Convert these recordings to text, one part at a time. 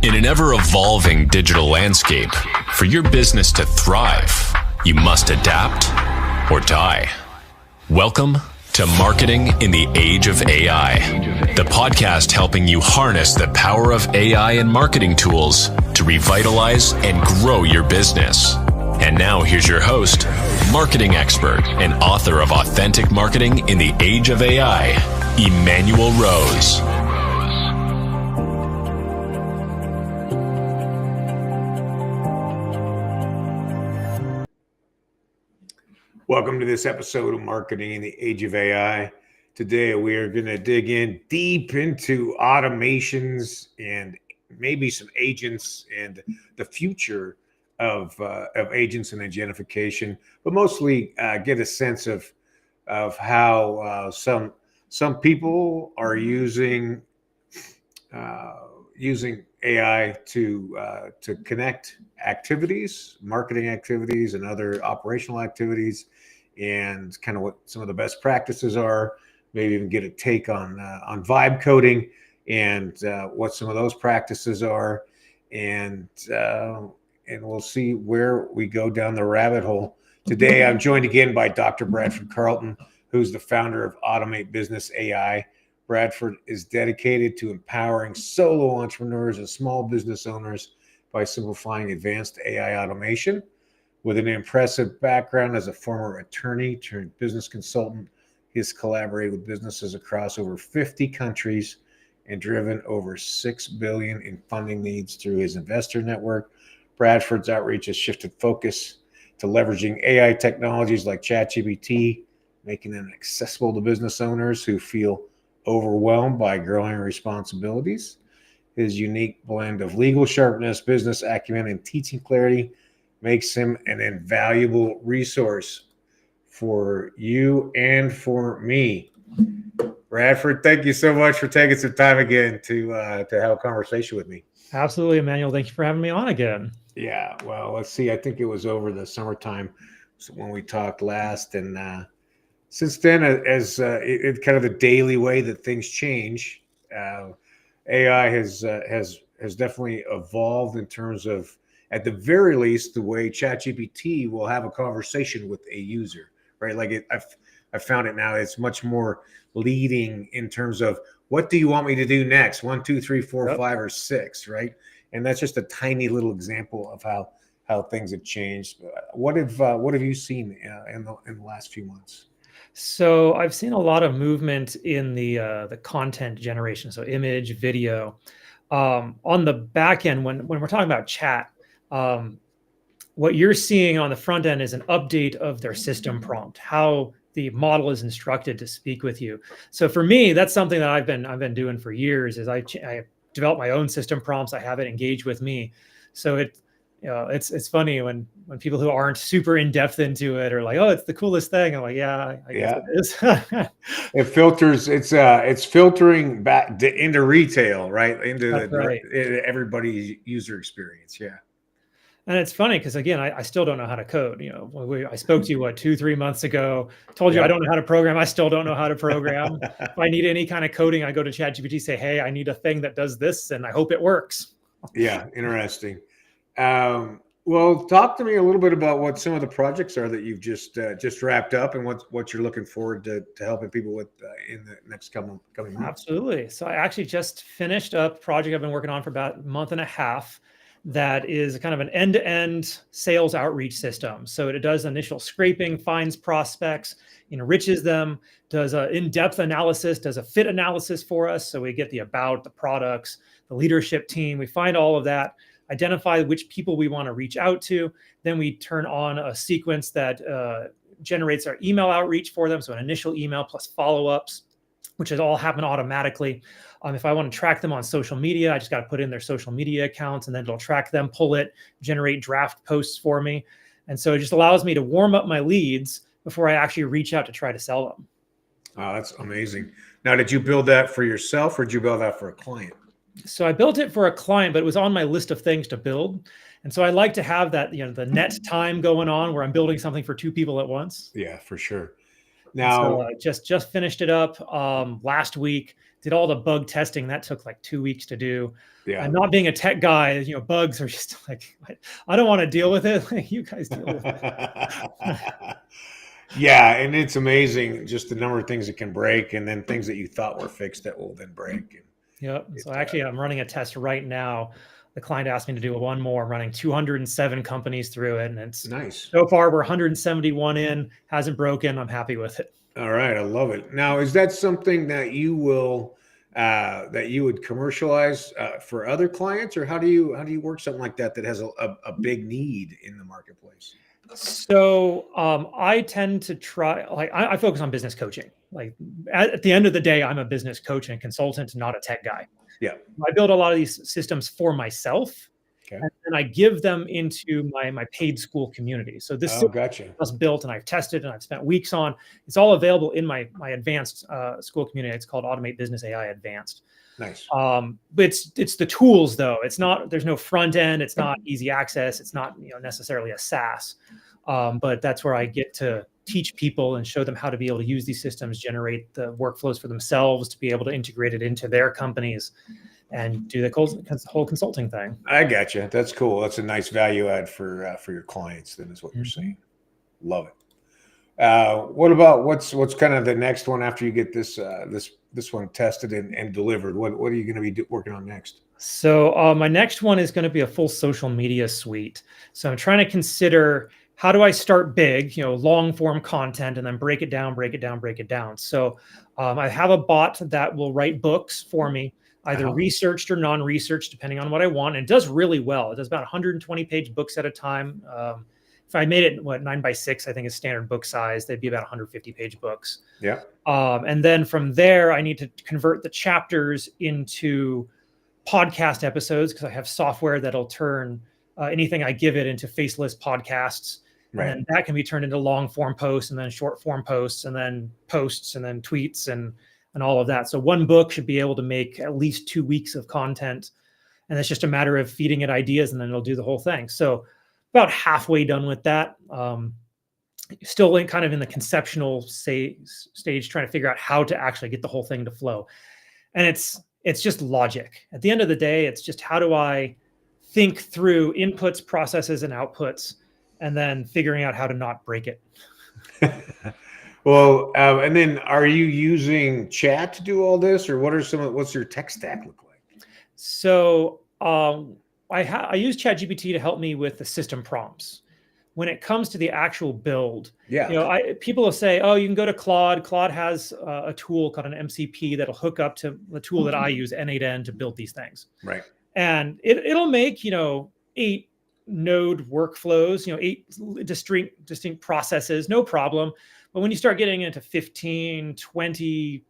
In an ever-evolving digital landscape, for your business to thrive, you must adapt or die. Welcome to Marketing in the Age of AI, the podcast helping you harness the power of AI and marketing tools to revitalize and grow your business. And now here's your host, marketing expert and author of Authentic Marketing in the Age of AI, Emmanuel Rose. Welcome to this episode of Marketing in the Age of AI. Today, we are going to dig in deep into automations and maybe some agents and the future of agents and agentification, but mostly get a sense of how some people are using AI to connect activities, marketing activities, and other operational activities, and kind of what some of the best practices are. Maybe even get a take on vibe coding and what some of those practices are, and we'll see where we go down the rabbit hole. Today, I'm joined again by Dr. Bradford Carlton, who's the founder of Automate Business AI. Bradford is dedicated to empowering solo entrepreneurs and small business owners by simplifying advanced AI automation. With an impressive background as a former attorney turned business consultant, he has collaborated with businesses across over 50 countries and driven over $6 billion in funding needs through his investor network. Bradford's outreach has shifted focus to leveraging AI technologies like ChatGPT, making them accessible to business owners who feel overwhelmed by growing responsibilities. His unique blend of legal sharpness, business acumen, and teaching clarity makes him an invaluable resource for you and for me. Bradford, thank you so much for taking some time again to have a conversation with me. Absolutely, Emmanuel. Thank you for having me on again. Yeah, well, let's see. I think it was over the summertime when we talked last, and since then, as it kind of the daily way that things change, AI has definitely evolved in terms of, at the very least, the way ChatGPT will have a conversation with a user, right? Like I found it now, it's much more leading in terms of, what do you want me to do next? 1, 2, 3, 4, Yep. 5, or 6, right? And that's just a tiny little example of how things have changed. What have you seen in the last few months? So I've seen a lot of movement in the content generation, so image, video. On the back end, when we're talking about chat, what you're seeing on the front end is an update of their system prompt, how the model is instructed to speak with you. So for me, that's something that I've been doing for years. Is I develop my own system prompts. I have it engage with me. So it's funny when people who aren't super in depth into it are like, "Oh, it's the coolest thing." I'm like, "Yeah, I guess it is." It filters. It's filtering back into retail, right? Into everybody's user experience. Yeah. And it's funny because, again, I still don't know how to code. I spoke to you 2-3 months ago. Told you I don't know how to program. I still don't know how to program. If I need any kind of coding, I go to ChatGPT, say, "Hey, I need a thing that does this," and I hope it works. Yeah, interesting. Well, talk to me a little bit about what some of the projects are that you've just wrapped up, and what you're looking forward to helping people with in the next coming months. Absolutely. So I actually just finished up a project I've been working on for about a month and a half. That is kind of an end-to-end sales outreach system. So it does initial scraping, finds prospects, enriches them, does an in-depth analysis, does a fit analysis for us. So we get the about, the products, the leadership team. We find all of that, identify which people we want to reach out to. Then we turn on a sequence that generates our email outreach for them. So an initial email plus follow-ups, which has all happened automatically. If I want to track them on social media, I just got to put in their social media accounts, and then it'll track them, pull it, generate draft posts for me. And so it just allows me to warm up my leads before I actually reach out to try to sell them. Oh, that's amazing. Now, did you build that for yourself, or did you build that for a client? So I built it for a client, but it was on my list of things to build. And so I like to have that, the net time going on where I'm building something for 2 people at once. Yeah, for sure. Now, so I just finished it up last week. did all the bug testing. That took like 2 weeks to do. Yeah. And not being a tech guy, bugs are just like, I don't want to deal with it. You guys deal with it. Yeah, and it's amazing just the number of things that can break, and then things that you thought were fixed that will then break. Yep. So actually, I'm running a test right now. The client asked me to do one more. I'm running 207 companies through it, and it's nice. So far, we're 171 in. Hasn't broken. I'm happy with it. All right, I love it. Now, is that something that you will that you would commercialize for other clients, or how do you work something like that has a big need in the marketplace? So I tend to try, like, I focus on business coaching. Like at the end of the day, I'm a business coach and consultant, not a tech guy. Yeah. I build a lot of these systems for myself. Okay. And I give them into my paid school community. So this gotcha. was built and I've tested and I've spent weeks on. It's all available in my advanced school community. It's called Automate Business AI Advanced. Nice. But it's the tools though. It's not, there's no front end. It's not easy access. It's not necessarily a SaaS. But that's where I get to teach people and show them how to be able to use these systems, generate the workflows for themselves, to be able to integrate it into their companies and do the whole consulting thing. I gotcha. That's cool. That's a nice value add for your clients. Then is what you're saying. Love it. What about what's kind of the next one after you get this one tested and delivered? What are you going to be working on next? So my next one is going to be a full social media suite. So I'm trying to consider, how do I start big, long form content, and then break it down. So I have a bot that will write books for me, either researched or non-researched, depending on what I want. And it does really well. It does about 120 page books at a time. If I made it 9x6, I think is standard book size, they'd be about 150 page books. Yeah. And then from there, I need to convert the chapters into podcast episodes, because I have software that'll turn anything I give it into faceless podcasts. Right. And that can be turned into long form posts, and then short form posts, and then tweets and all of that. So one book should be able to make at least 2 weeks of content. And it's just a matter of feeding it ideas, and then it'll do the whole thing. So about halfway done with that. Still kind of in the conceptual stage, trying to figure out how to actually get the whole thing to flow. And it's just logic. At the end of the day, it's just, how do I think through inputs, processes, and outputs, and then figuring out how to not break it. Well, and then are you using chat to do all this, or what's your tech stack look like? So I use ChatGPT to help me with the system prompts. When it comes to the actual build, people will say, oh, you can go to Claude. Claude has a tool called an MCP that'll hook up to the tool that I use, N8N, to build these things. Right. And it'll make, 8 node workflows, 8 distinct processes, no problem. But when you start getting into 15, 20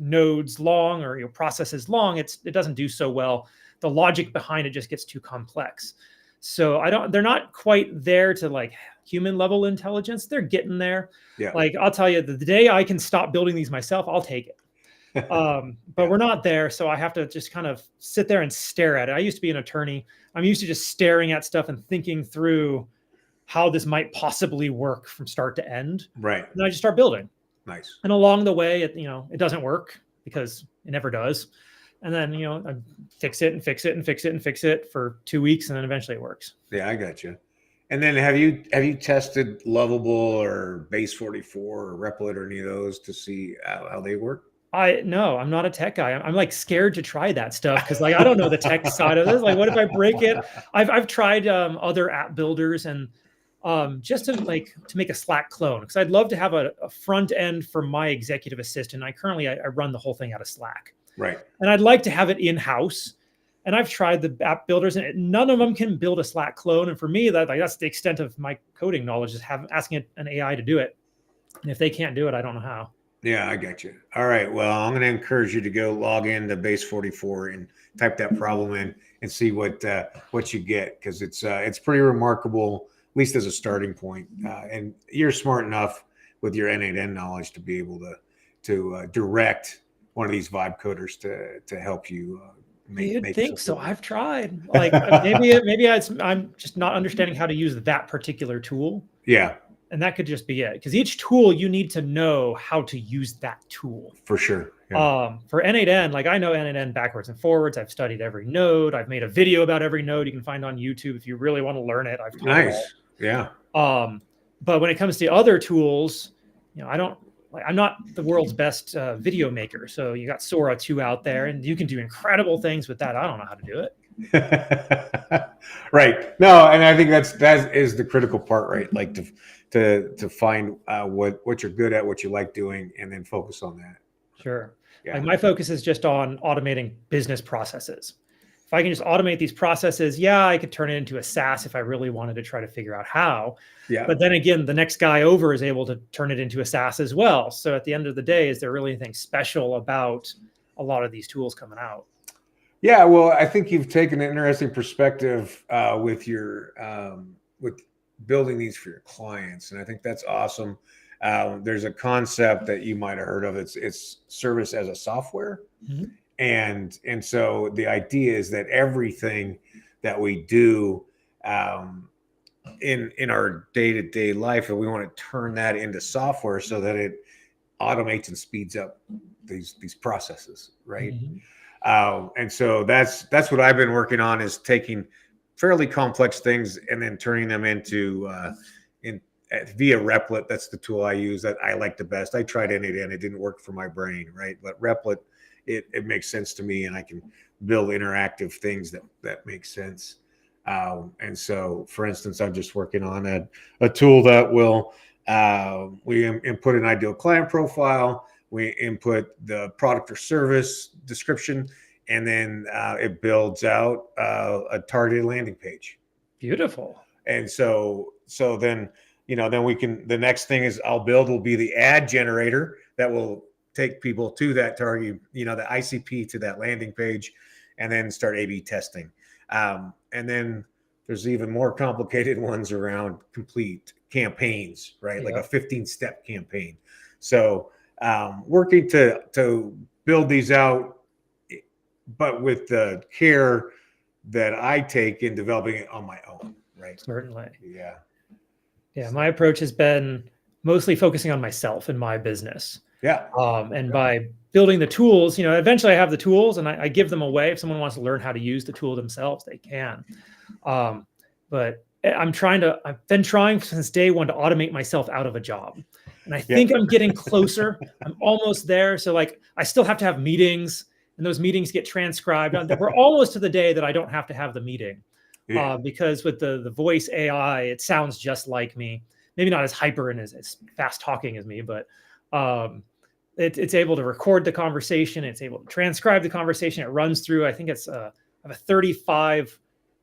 nodes long, or processes long, it doesn't do so well. The logic behind it just gets too complex. So they're not quite there to like human level intelligence. They're getting there. Yeah. Like, I'll tell you, the day I can stop building these myself, I'll take it. But we're not there. So I have to just kind of sit there and stare at it. I used to be an attorney. I'm used to just staring at stuff and thinking through how this might possibly work from start to end. Right. And I just start building. Nice. And along the way, it doesn't work, because it never does. And then, I fix it and fix it and fix it and fix it for 2 weeks, and then eventually it works. Yeah, I got you. And then have you tested Lovable or Base 44 or Replit or any of those to see how they work? No, I'm not a tech guy. I'm like scared to try that stuff, because I don't know the tech side of this. Like, what if I break it? I've tried other app builders, and just to make a Slack clone, because I'd love to have a front end for my executive assistant. I run the whole thing out of Slack. Right. And I'd like to have it in-house. And I've tried the app builders, and none of them can build a Slack clone. And for me, that's the extent of my coding knowledge, is asking an AI to do it. And if they can't do it, I don't know how. Yeah, I got you. All right. Well, I'm going to encourage you to go log into Base 44 and type that problem in and see what you get, because it's pretty remarkable, at least as a starting point. And you're smart enough with your N8N knowledge to be able to direct one of these vibe coders to help you You'd think so. I've tried. Maybe I'm just not understanding how to use that particular tool. Yeah. And that could just be it. Because each tool, you need to know how to use that tool. For sure. Yeah. For N8N, like I know N8N backwards and forwards. I've studied every node. I've made a video about every node you can find on YouTube if you really want to learn it. I've taught Nice. Yeah. But when it comes to other tools, I'm not the world's best video maker. So you got Sora 2 out there, and you can do incredible things with that. I don't know how to do it. Right. No, and I think that is the critical part, right? Like to find what you're good at, what you like doing, and then focus on that. Sure. Yeah. Like my focus is just on automating business processes. If I can just automate these processes, I could turn it into a SaaS if I really wanted to try to figure out how. Yeah. But then again, the next guy over is able to turn it into a SaaS as well. So at the end of the day, is there really anything special about a lot of these tools coming out? Yeah, well, I think you've taken an interesting perspective with your with building these for your clients, and I think that's awesome. There's a concept that you might have heard of. It's service as a software. Mm-hmm. And so the idea is that everything that we do in our day-to-day life, and we want to turn that into software so that it automates and speeds up these processes, right? Mm-hmm. And so that's what I've been working on, is taking fairly complex things and then turning them into via Replit. That's the tool I use that I like the best. I tried N8N, it didn't work for my brain, right? But Replit, it makes sense to me, and I can build interactive things that make sense. And so, for instance, I'm just working on a tool that will we input an ideal client profile, we input the product or service description, and then it builds out a targeted landing page. Beautiful. And so then then we can, the next thing will be the ad generator that will take people to that target, the ICP to that landing page, and then start A/B testing. And then there's even more complicated ones around complete campaigns, right? Like a 15-step campaign. So working to build these out, but with the care that I take in developing it on my own, right? Certainly. Yeah. Yeah. My approach has been mostly focusing on myself and my business. Yeah. And by building the tools, eventually I have the tools and I give them away. If someone wants to learn how to use the tool themselves, they can. But I've been trying since day one to automate myself out of a job. And I think I'm getting closer. I'm almost there. So I still have to have meetings, and those meetings get transcribed. We're almost to the day that I don't have to have the meeting. Because with the voice AI, it sounds just like me. Maybe not as hyper and as fast talking as me, but it's able to record the conversation. It's able to transcribe the conversation. It runs through, I think it's I have a 35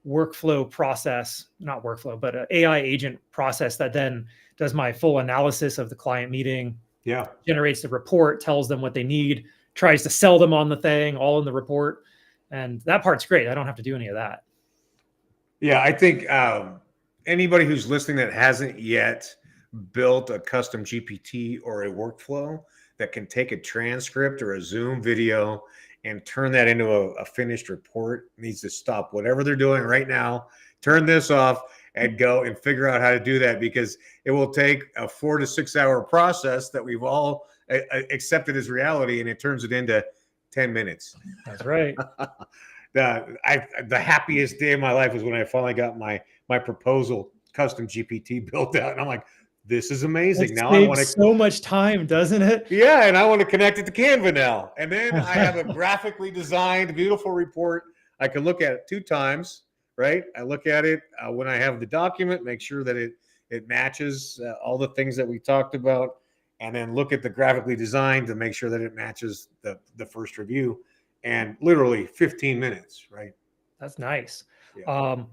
workflow process, not workflow, but an AI agent process that then does my full analysis of the client meeting. Yeah. Generates the report, tells them what they need, tries to sell them on the thing, all in the report. And that part's great. I don't have to do any of that. Yeah, I think anybody who's listening that hasn't yet built a custom GPT or a workflow that can take a transcript or a Zoom video and turn that into a finished report needs to stop whatever they're doing right now, turn this off, and go and figure out how to do that, because it will take a 4 to 6 hour process that we've all accepted as reality, and it turns it into 10 minutes. That's right. The happiest day of my life was when I finally got my proposal custom GPT built out, and I'm like, this is amazing. Now I want to so much time, doesn't it? Yeah, and I want to connect it to Canva now, and then I have a graphically designed, beautiful report. I can look at it 2 times, right? I look at it when I have the document, make sure that it matches all the things that we talked about, and then look at the graphically designed to make sure that it matches the first review. And literally 15 minutes, right? That's nice. Yeah.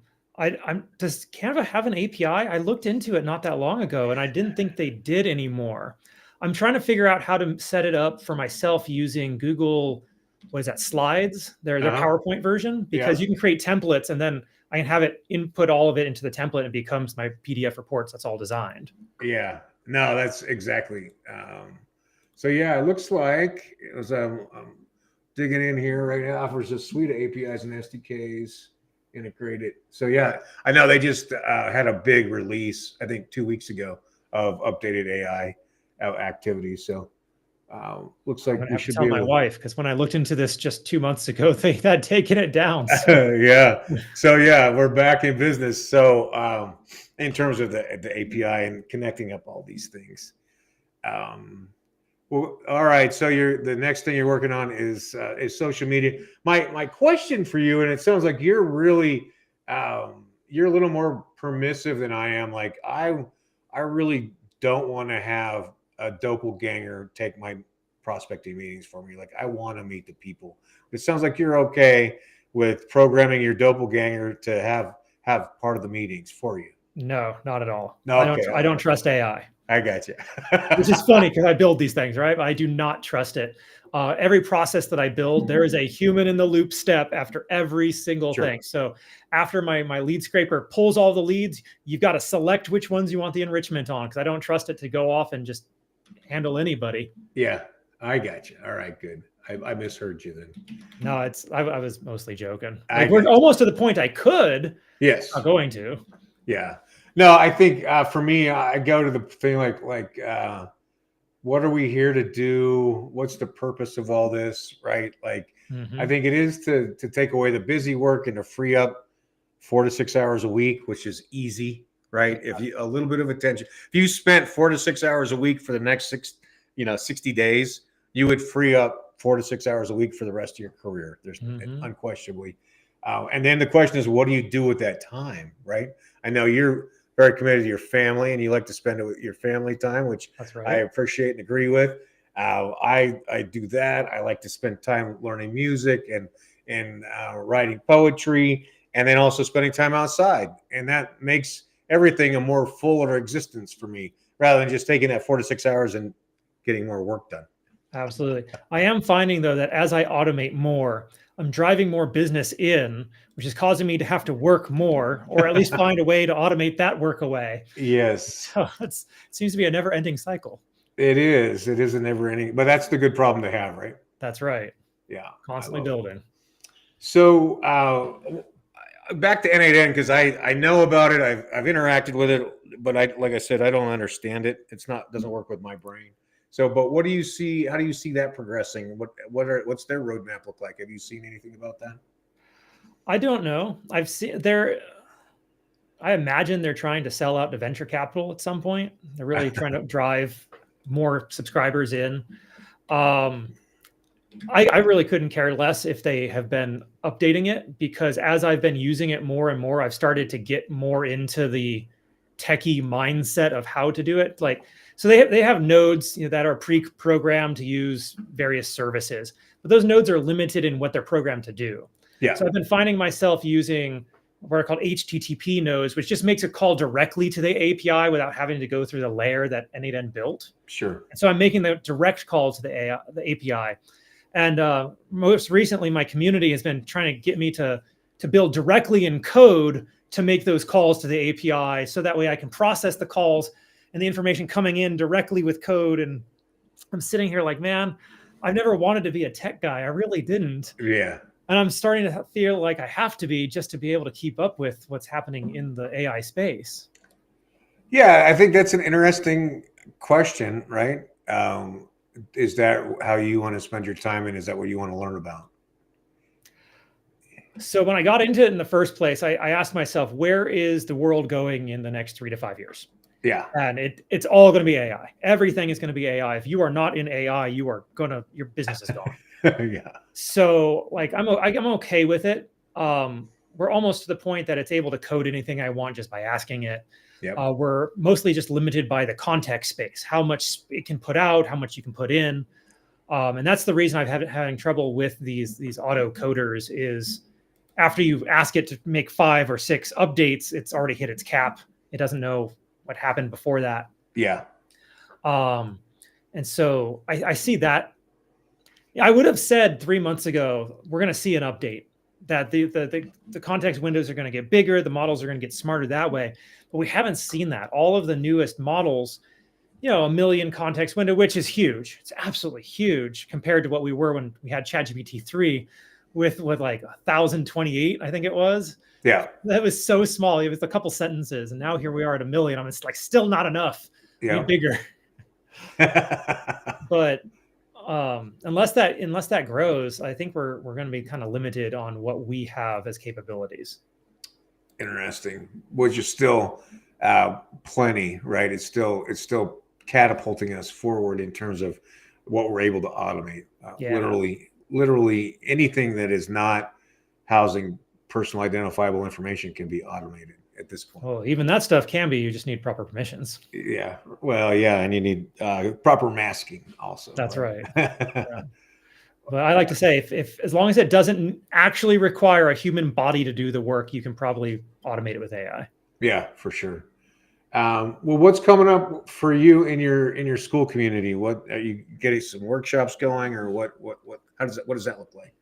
Does Canva have an API? I looked into it not that long ago, and I didn't think they did anymore. I'm trying to figure out how to set it up for myself using Google, what is that, Slides? Their PowerPoint version, because you can create templates, and then I can have it input all of it into the template, and it becomes my PDF reports. That's all designed. Yeah, no, that's exactly. So yeah, it looks like it was digging in here right now, offers a suite of APIs and SDKs integrated. So yeah, I know they just had a big release, I think 2 weeks ago, of updated AI activities. So looks like I'm gonna we have to should tell be my able wife, because when I looked into this just 2 months ago, they had taken it down. to. Yeah. So yeah, we're back in business. So in terms of the API and connecting up all these things. Well, all right. So the next thing you're working on is social media. My question for you, and it sounds like you're really you're a little more permissive than I am. Like I really don't want to have a doppelganger take my prospecting meetings for me. Like I want to meet the people. It sounds like you're okay with programming your doppelganger to have part of the meetings for you. No, not at all. No, okay. I don't trust AI. I got you. Which is funny because I build these things, right? I do not trust it. Every process that I build, there is a human in the loop step after every single Sure. thing. So after my lead scraper pulls all the leads, you've got to select which ones you want the enrichment on, because I don't trust it to go off and just handle anybody. Yeah, I got you. All right, good. I misheard you then. No, I was mostly joking. I Like we're got you. almost to the point I could. Yes. Not going to. Yeah. No, I think for me, I go to the thing like what are we here to do? What's the purpose of all this, right? Like, I think it is to take away the busy work and to free up 4 to 6 hours a week, which is easy, right? If you a little bit of attention, if you spent 4 to 6 hours a week for the next 60 days, you would free up 4 to 6 hours a week for the rest of your career. There's unquestionably. And then the question is, what do you do with that time, right? I know you're very committed to your family and you like to spend it with your family time, which That's right. I appreciate and agree with. I do that. I like to spend time learning music and writing poetry, and then also spending time outside. And that makes everything a more fuller existence for me, rather than just taking that 4 to 6 hours and getting more work done. Absolutely. I am finding, though, that as I automate more, I'm driving more business in, which is causing me to have to work more, or at least find a way to automate that work away. Yes. So it seems to be a never-ending cycle. It is. It is a never-ending, but that's the good problem to have, right? That's right. Yeah. Constantly building. So back to N8N, because I know about it. I've interacted with it, but like I said, I don't understand it. Doesn't work with my brain. So, but what do you see? How do you see that progressing? What's their roadmap look like? Have you seen anything about that? I don't know. I've seen I imagine they're trying to sell out to venture capital at some point. They're really trying to drive more subscribers in. I really couldn't care less if they have been updating it, because as I've been using it more and more, I've started to get more into the techie mindset of how to do it. Like, so they have nodes that are pre-programmed to use various services, but those nodes are limited in what they're programmed to do. Yeah. So I've been finding myself using what are called HTTP nodes, which just makes a call directly to the API without having to go through the layer that N8N built. Sure. And so I'm making the direct call to the API. And most recently, my community has been trying to get me to build directly in code to make those calls to the API, so that way I can process the calls and the information coming in directly with code. And I'm sitting here like, man, I've never wanted to be a tech guy. I really didn't. Yeah. And I'm starting to feel like I have to be, just to be able to keep up with what's happening in the AI space. Yeah, I think that's an interesting question, right? Is that how you want to spend your time, and is that what you want to learn about? So when I got into it in the first place, I asked myself, where is the world going in the next 3 to 5 years? Yeah. And it's all going to be AI. Everything is going to be AI. If you are not in AI, your business is gone. Yeah. So like, I'm okay with it. We're almost to the point that it's able to code anything I want just by asking it. Yep. We're mostly just limited by the context space, how much it can put out, how much you can put in. And that's the reason I've having trouble with these auto coders is after you ask it to make 5 or 6 updates, it's already hit its cap. It doesn't know what happened before that. Yeah. And so I see that. I would have said 3 months ago, we're going to see an update, that the context windows are going to get bigger, the models are going to get smarter that way. But we haven't seen that. All of the newest models, 1 million context window, which is huge. It's absolutely huge compared to what we were when we had ChatGPT 3 with like 1,028, I think it was. Yeah. That was so small. It was a couple sentences. And now here we are at 1 million. It's like still not enough. Yeah. Be bigger. But unless that grows, I think we're going to be kind of limited on what we have as capabilities. Interesting. Which is still plenty, right? It's still catapulting us forward in terms of what we're able to automate. Yeah. Literally anything that is not housing personal identifiable information can be automated at this point. Well, even that stuff can be. You just need proper permissions. Yeah. Well, yeah, and you need proper masking also. That's right. Yeah. But I like to say, if as long as it doesn't actually require a human body to do the work, you can probably automate it with AI. Yeah, for sure. Well, what's coming up for you in your school community? What are you getting some workshops going, or what what does that look like?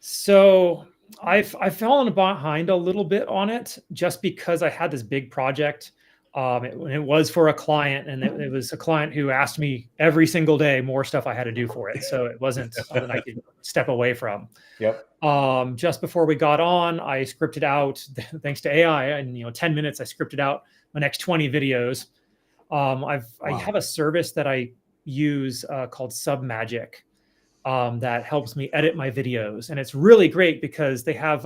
So I've fallen behind a little bit on it just because I had this big project. It was for a client, and it was a client who asked me every single day more stuff I had to do for it. So it wasn't something I could step away from. Yep. Just before we got on, I scripted out, thanks to AI, in 10 minutes, I scripted out my next 20 videos. I have a service that I use called Submagic that helps me edit my videos, and it's really great because they have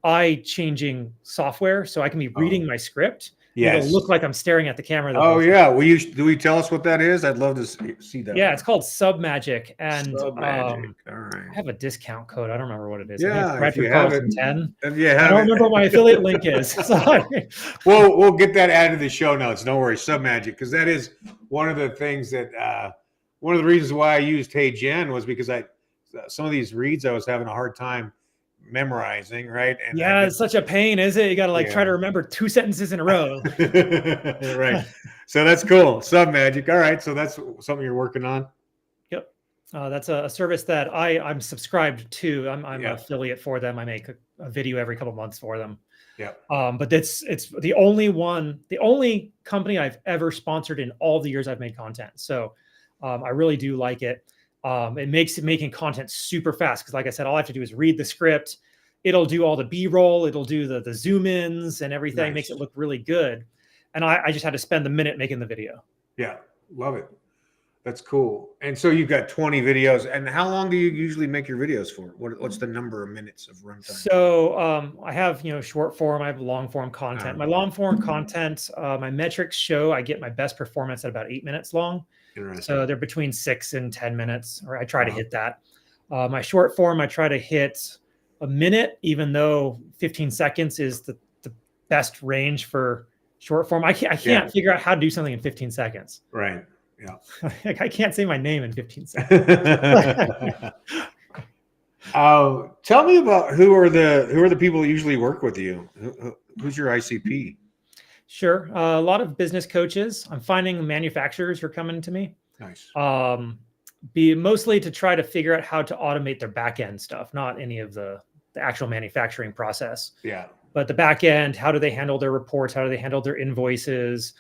eye-changing software, so I can be reading my script. Yes. It'll look like I'm staring at the camera. Oh yeah. Do we tell us what that is? I'd love to see that. Yeah, it's called Submagic, and Submagic. All right. I have a discount code. I don't remember what it is. Yeah, Bradford Carlton 10. Yeah, I don't remember what my affiliate link is. Sorry. We'll get that added to the show notes. No worries. Submagic, because that is one of the things that one of the reasons why I used Hey Jen was because some of these reads I was having a hard time memorizing, right? And yeah, it's such a pain, is it? You got to try to remember 2 sentences in a row. Right. So that's cool. Submagic. All right. So that's something you're working on. Yep. That's a service that I'm subscribed to. I'm an affiliate for them. I make a video every couple months for them. Yeah. But it's the only company I've ever sponsored in all the years I've made content. So I really do like it. It makes making content super fast because, like I said, all I have to do is read the script. It'll do all the B-roll. It'll do the zoom ins and everything. Nice. Makes it look really good. And I just had to spend the minute making the video. Yeah, love it. That's cool. And so you've got 20 videos. And how long do you usually make your videos for? What's the number of minutes of runtime? So I have short form. I have long form content. My long form content, my metrics show I get my best performance at about 8 minutes long. So they're between 6 and 10 minutes, or I try to hit that. My short form, I try to hit a minute, even though 15 seconds is the best range for short form. I can't figure out how to do something in 15 seconds. Right. Yeah. Like I can't say my name in 15 seconds. Tell me about who are the people that usually work with you? Who's your ICP? Sure. A lot of business coaches. I'm finding manufacturers are coming to me. Nice. Be mostly to try to figure out how to automate their back end stuff, not any of the actual manufacturing process. Yeah. But the back end, how do they handle their reports? How do they handle their invoices?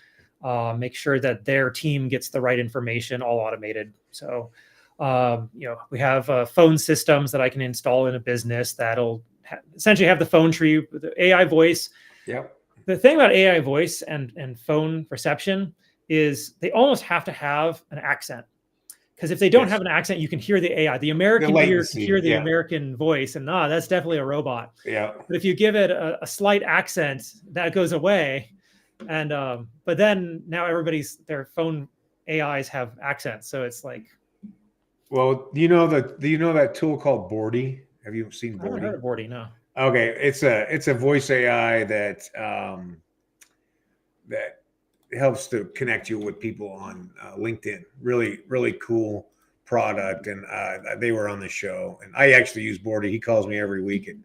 Make sure that their team gets the right information, all automated. So, we have phone systems that I can install in a business that'll essentially have the phone tree with the AI voice. Yep. The thing about AI voice and phone reception is they almost have to have an accent. Because if they don't have an accent, you can hear the AI. The American ear can hear the American voice, and that's definitely a robot. Yeah. But if you give it a slight accent, that goes away. And but then now their phone AIs have accents, so it's like. Well, do you know that tool called Bordy? Have you seen Bordy? I haven't heard of Bordy, no. Okay, it's a voice AI that that helps to connect you with people on LinkedIn. Really, really cool product, and they were on the show. And I actually use Bordy. He calls me every week at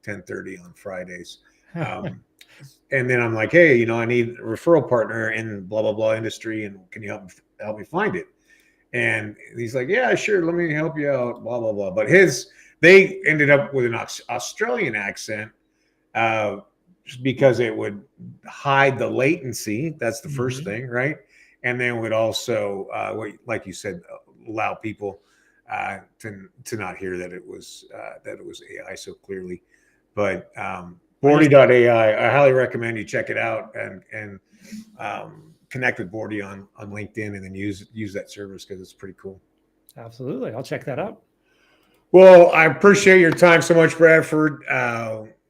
10:30 on Fridays. And then I'm like, hey, I need a referral partner in blah blah blah industry, and can you help me find it? And he's like, yeah, sure, let me help you out. Blah blah blah. But they ended up with an Australian accent because it would hide the latency. That's the first thing, right? And then would also, like you said, allow people to not hear that it was AI so clearly. But Bordy.ai, I highly recommend you check it out and connect with Bordy on LinkedIn and then use that service because it's pretty cool. Absolutely. I'll check that out. Well, I appreciate your time so much, Bradford.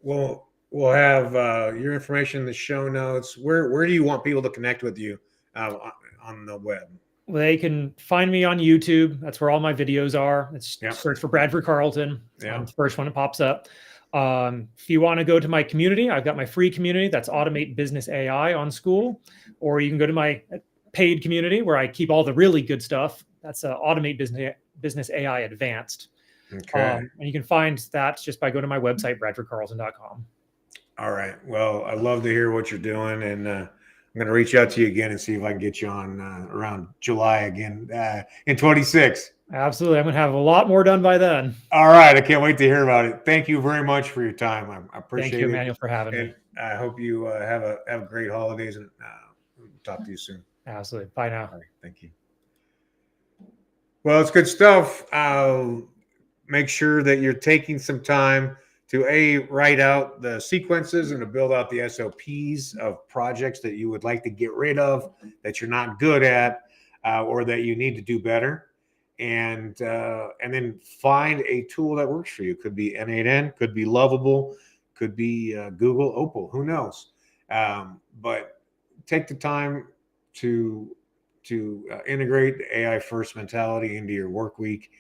We'll have your information in the show notes. Where do you want people to connect with you on the web? Well, they can find me on YouTube. That's where all my videos are. It's search for Bradford Carlton. I'm the first one that pops up. If you want to go to my community, I've got my free community. That's Automate Business AI on School. Or you can go to my paid community where I keep all the really good stuff. That's Automate Business AI Advanced. Okay. And you can find that just by going to my website, bradfordcarlton.com. All right. Well, I love to hear what you're doing, and I'm going to reach out to you again and see if I can get you on around July again in 26. Absolutely. I'm going to have a lot more done by then. All right. I can't wait to hear about it. Thank you very much for your time. I appreciate it. Thank you, Emmanuel, for having me. I hope you have a great holidays, and talk to you soon. Absolutely. Bye now. All right. Thank you. Well, it's good stuff. Make sure that you're taking some time to write out the sequences and to build out the SOPs of projects that you would like to get rid of, that you're not good at, or that you need to do better. And then find a tool that works for you. Could be N8N, could be Lovable, could be Google Opal, who knows? But take the time to integrate the AI first mentality into your work week,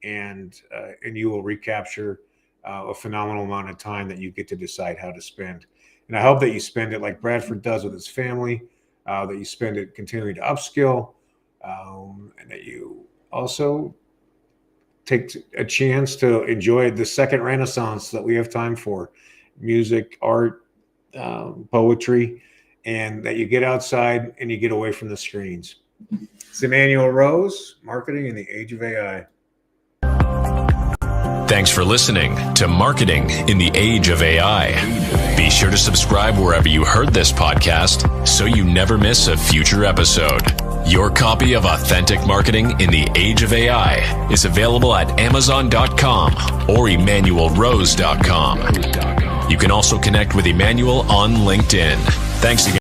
and you will recapture a phenomenal amount of time that you get to decide how to spend. And I hope that you spend it like Bradford does with his family, that you spend it continuing to upskill, and that you also take a chance to enjoy the second renaissance that we have time for: music, art, poetry, and that you get outside and you get away from the screens. It's Emmanuel Rose, Marketing in the Age of AI. Thanks for listening to Marketing in the Age of AI. Be sure to subscribe wherever you heard this podcast so you never miss a future episode. Your copy of Authentic Marketing in the Age of AI is available at Amazon.com or EmmanuelRose.com. You can also connect with Emmanuel on LinkedIn. Thanks again.